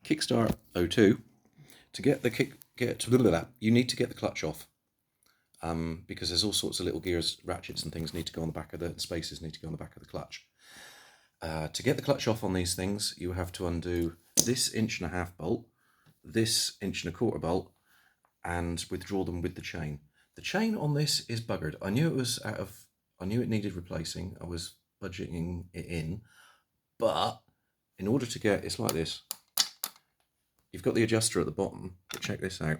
Kickstart 02. To get the you need to get the clutch off, because there's all sorts of little gears, ratchets and things need to go on the back of the spacers need to go on the back of the clutch. To get the clutch off on these things, you have to undo this 1.5" bolt, this 1.25" bolt, and withdraw them with the chain. The chain on this is buggered. I knew it needed replacing. I was budgeting it in, but in order to get, it's like this. You've got the adjuster at the bottom, but check this out.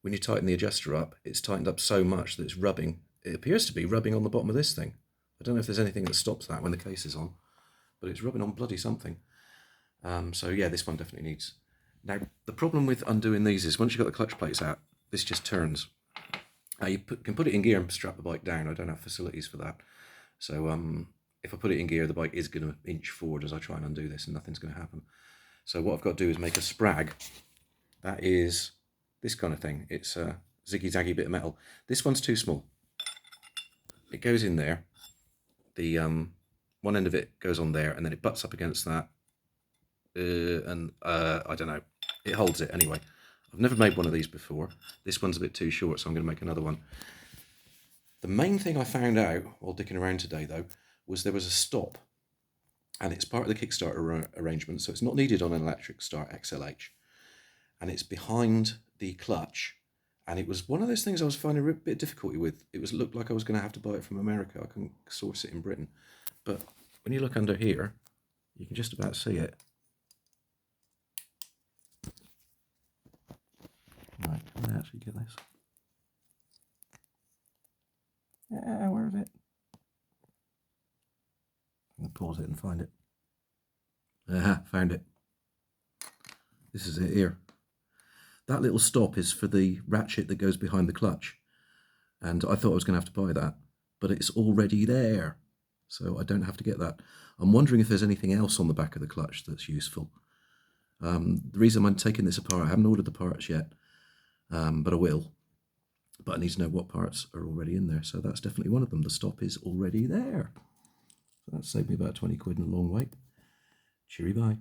When you tighten the adjuster up, it's tightened up so much that it's rubbing. It appears to be rubbing on the bottom of this thing. I don't know if there's anything that stops that when the case is on, but it's rubbing on bloody something. So yeah, this one definitely needs. Now, the problem with undoing these is once you've got the clutch plates out, this just turns. You can put it in gear and strap the bike down. I don't have facilities for that. So if I put it in gear, the bike is going to inch forward as I try and undo this, and nothing's going to happen. So what I've got to do is make a sprag. That is this kind of thing. It's a ziggy-zaggy bit of metal. This one's too small. It goes in there. The one end of it goes on there, and then it butts up against that. I don't know. It holds it anyway. I've never made one of these before. This one's a bit too short, so I'm going to make another one. The main thing I found out while dicking around today, though, was there was a stop. And it's part of the Kickstart arrangement, so it's not needed on an electric start XLH. And it's behind the clutch. And it was one of those things I was finding a bit of difficulty with. It looked like I was going to have to buy it from America. I couldn't source it in Britain. But when you look under here, you can just about see it. Right, can I actually get this? Yeah, where is it? I'm going to pause it and find it. Aha, found it. This is it here. That little stop is for the ratchet that goes behind the clutch. And I thought I was going to have to buy that, but it's already there. So I don't have to get that. I'm wondering if there's anything else on the back of the clutch that's useful. The reason I'm taking this apart, I haven't ordered the parts yet, but I will. But I need to know what parts are already in there. So that's definitely one of them. The stop is already there. So that saved me about 20 quid and a long wait. Cheery bye.